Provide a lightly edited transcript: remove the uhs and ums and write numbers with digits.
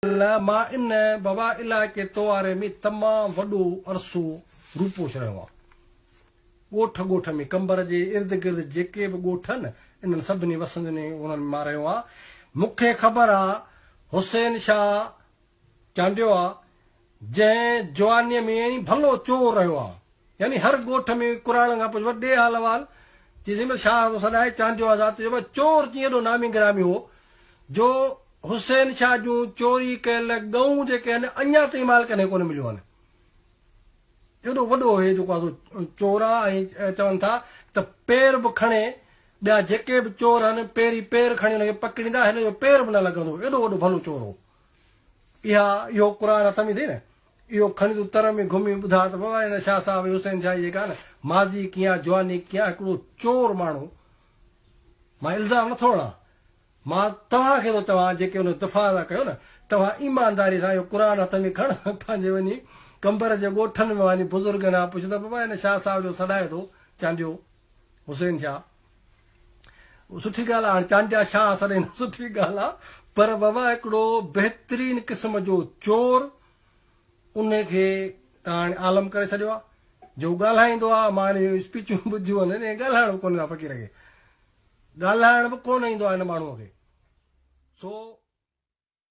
मां इन बाबा इलाइक़े तोवारे में तमामु वॾो अरसो रूपोश रहियो आहे। ॻोठ ॻोठ में कंबर जे इर्द गिर्द जेके बि ॻोठ आहिनि इन्हनि सभिनी वसंदनि उन्हनि मां रहियो आहे। मूंखे ख़बर आहे हुसैन शाह चांडियो आहे जंहिं जवानीअ में भलो चोर रहियो आहे। यानी हर ॻोठ में क़ुरान खां पोइ वॾे हाल वाल जंहिंमहिल शाह थो सॾाए चांडियो आहे ज़ात जो चोर कीअं एॾो नामी गिरामी हो जो हुसैन शाह जूं चोरी कयल ॻऊं जेके आहिनि अञा ताईं माल कॾहिं कोन मिलियूं आहिनि। एॾो वॾो हे जेको आहे चोर आहे। ऐं चवनि था त पेर बि खणे ॿिया जेके बि चोर आहिनि पहिरीं पेर खणी हुनखे पकड़ींदा हिन जो पेर बि न लॻंदो। एॾो वॾो भलो चोर हो। इहो क़ुरान हथ में थी न इहो खणी तूं तर में घुमी ॿुधा त बाबा हिन शाह साहिब हुसैन शाह जेका न माज़ी कीअं जवानी कीअं हिकिड़ो चोर माण्हू। मां इल्ज़ाम नथो हणां, मां तव्हांखे थो चवां जेके हुन दफ़ा था कयो न तव्हां ईमानदारी सां इहो क़ुरान हथ में खण पंहिंजे वञी कंबर जे ॻोठनि में वञी बुज़ुर्गनि खां पुछ त बाबा हिन शाह साहिब जो सॾाए थो चांडियो हुसैन शाह। सुठी ॻाल्हि आहे, हाणे चांडिया शाह सॾे सुठी ॻाल्हि आहे, पर बाबा हिकिड़ो बहितरीन क़िस्म जो चोर उनखे तव्हां हाणे आलम करे छॾियो आहे। जो ॻाल्हाईंदो आहे मां हिन स्पीचूं ॿुधियूं आहिनि ॻाल्हाइण बि कोन फ़क़ीर खे ॻाल्हाइण बि कोन ईंदो आहे हिन माण्हूअ खे। सो